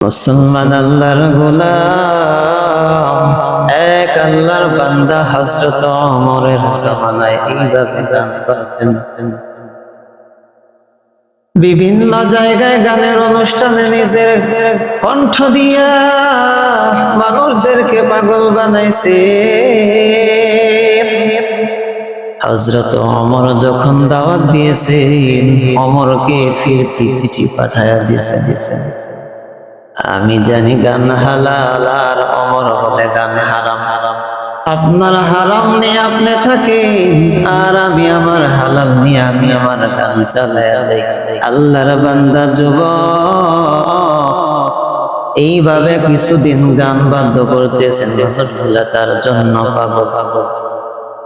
মুসলমান আল্লাহর গোলাম, এক আল্লাহর বান্দা হযরত ওমরের জামানায় এইভাবে গান করতেন। বিভিন্ন জায়গায় গানের অনুষ্ঠানে নিজের কণ্ঠ দিয়া মানুষদেরকে পাগল বানাইছে। হযরত ওমর যখন দাওয়াত দিয়েছেন, ওমরকে ফিরতি চিঠি পাঠায়া দিয়েছে, আমি জানি গান হালাল আর ওমর বলে গান হারাম। আপনার হারাম নিয়ে আপনি থাকেন আর আমি আমার হালাল নিয়ে আমি আমার গান চালায়া যাই। আল্লাহর বান্দা যুবক এইভাবে কিছুদিন গান বন্ধ করতেছেন, রাসূলুল্লাহ তার জন্য পাগল।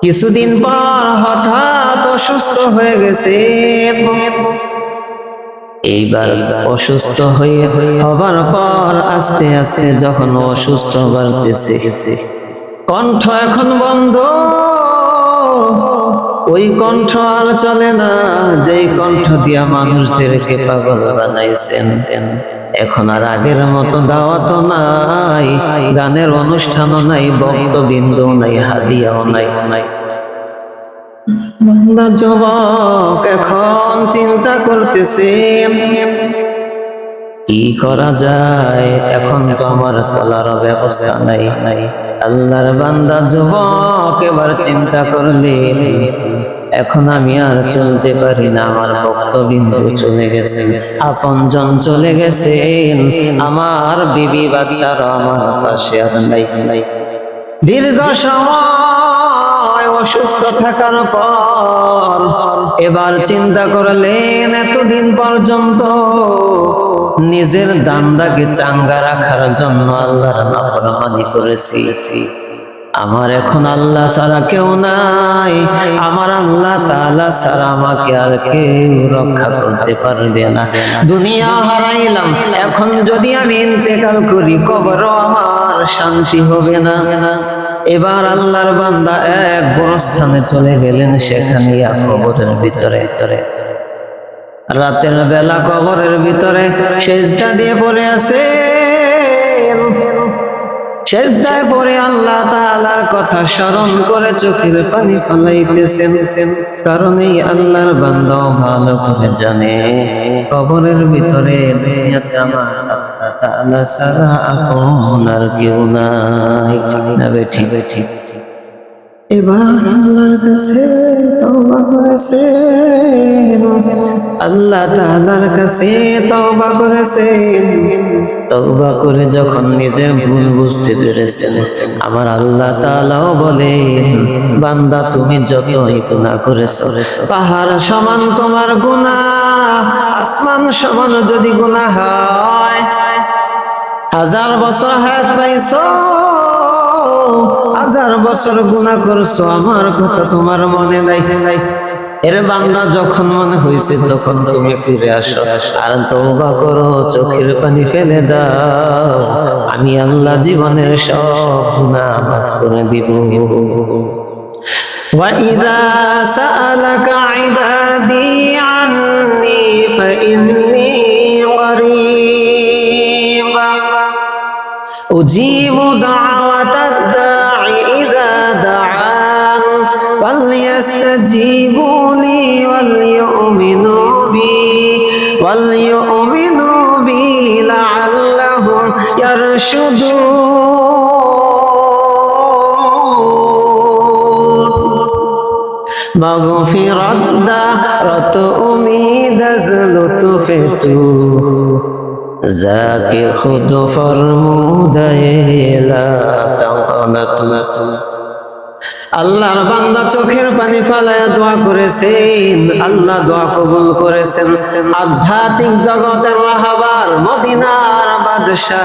কিছুদিন পর হঠাৎ অসুস্থ হয়ে গেছে। এইবার অসুস্থ হবার পর আস্তে আস্তে যখন অসুস্থ বাড়তেছে, কণ্ঠ এখন বন্ধ। ওই কণ্ঠ আর চলে না, যেই কণ্ঠ দিয়া মানুষদেরকে পাগল বানাইছেন। এখন আর আগের মতো দাওয়াতও নাই, গানের অনুষ্ঠানও নাই, বক্তবিন্দু নাই, হাদিয়াও নাই। বান্দা যুবক এখন চিন্তা করতেছে কি করা যায়, এখন তো আমার চলার ব্যবস্থা নাই। আল্লাহর বান্দা যুবক এবার চিন্তা করলেন, এখন আমি আর চলতে পারি না, আমার ভক্তবিন্দু চলে গেছে, আপনজন চলে গেছেন, আমার বিবি বাচ্চারা আমার পাশে আর নাই। দীর্ঘ সময় অসুস্থ থাকার পর এবার চিন্তা করলেন, এতদিন পর্যন্ত নিজের দান্দাকে চাঙ্গা রাখার জন্য আল্লাহর নাফরমানি করেছি, আমার এখন আল্লাহ ছাড়া কেউ নাই, আমার আল্লাহ তাআলা ছাড়া আমাকে আর কেউ রক্ষা করতে পারবে না। দুনিয়া হারাইলাম, এখন যদি আমি ইন্তেকাল করি কবরও আমার শান্তি হবে না। এবার আল্লাহর বান্দা এক গোরস্থানে চলে গেলেন, সেখানে কবরের ভিতরে রাতের বেলা কবরের ভিতরে সেজদা দিয়ে পড়ে আছে। সেজদায় পড়ে আল্লাহ তাআলার কথা স্মরণ করে চোখের পানি ফেলাইতেছেন, কারণ এই আল্লাহর বান্দা ভালো করে জানে কবরের ভিতরে দুনিয়াতে আমার আল্লাহ তাআলা ছাড়া আপন আর কেউ নাই। না ঠিক। এবার আল্লাহর কাছে তওবা করেছে, আল্লাহ তাআলার কাছে তওবা করেছে। তওবা করে যখন নিজের ভুল বুঝতে পেরেছেন, আমার আল্লাহ তাআলাও বলেন, বান্দা তুমি যতই গুনাহ করেছো, পাহাড় সমান তোমার গুনাহ, আসমান সমান যদি গুনাহ হয়, 1000 বছর হায়াত পাইছো, 1000 বছর গুনাহ করছো, আমার কথা তোমার মনে নাই। এর বান্দা যখন মনে হয়েছে তখন তুমি ফিরে আসো আর তওবা করো, চোখের পানি ফেলে দাও, আমি আল্লাহ জীবনের সব গুনাহ মাফ করে দিব। وَإِذَا سَأَلَكَ عِبَادِي عَنِّي فَإِنِّي قَرِيبٌ أُجِيبُ دَعْوَةَ الدَّاعِ إِذَا دَعَانِ فَلْيَسْتَجِيبُوا لِي وَلْيُؤْمِنُوا بِي لَعَلَّهُمْ يَرْشُدُونَ মাগফিরাত দারত উম্মীদ আজ লুৎফ তু যাকে খুদ ফরমুদায়ে লা তাকানাত। আল্লাহর বান্দা চোখের পানি ফেলায় দোয়া করেছেন, আল্লাহ দোয়া কবুল করেছেন। আধ্যাত্মিক জগতের রাহবার, মদিনার বাদশা,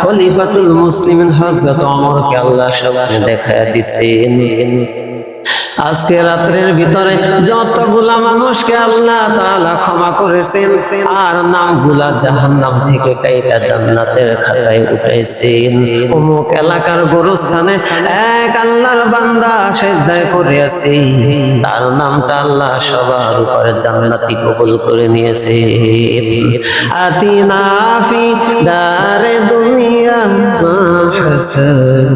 খলিফাতুল মুসলিমিন হযরত ওমরকে আল্লাহ স্বপ্নে দেখায়া দিয়েছেন। আজকে রাত্রের ভিতরে যতগুলা মানুষকে আল্লাহ তাআলা ক্ষমা করেছেন আর নামগুলা জাহান্নাম থেকে কাইটা জান্নাতের খাতায় উঠাইছেন। অমুক এলাকার গোরস্থানে এক আল্লাহর বান্দা সিজদায় পড়ে আছে, তার নামটা আল্লাহ সবার উপরে জান্নাতি কবুল করে নিয়েছে। আতিনা ফি দারে দুনিয়া মা হাসান,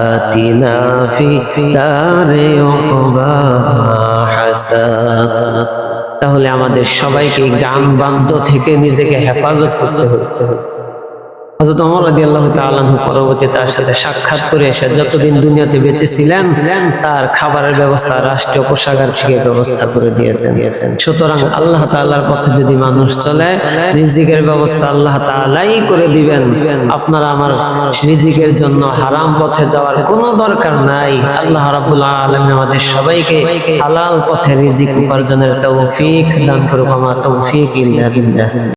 আতিনা ফি দারে উকবা হাসান। তাহলে আমাদের সবাইকে গান বাদ্য থেকে নিজেকে হেফাজত করতে হবে। হযরত ওমর রাদিয়াল্লাহু তাআলা আনহু পরবর্তী তার সাথে সাক্ষাৎ করে এসে যতদিন দুনিয়াতে বেঁচে ছিলেন তার খাবারের ব্যবস্থা রাষ্ট্রীয় কোষাগার থেকে ব্যবস্থা করে দিয়েছেন। সুতরাং আল্লাহ তাআলার পথে যদি মানুষ চলে, রিজিকের ব্যবস্থা আল্লাহ তাআলাই করে দিবেন। আপনারা আমার রিজিকের জন্য হারাম পথে যাওয়ার কোনো দরকার নাই। আল্লাহ রাব্বুল আলামিন আমাদের সবাইকে হালাল পথে রিজিক উপার্জনের তৌফিক দান করুক। আমা তৌফিক ইল্লা বিল্লাহ।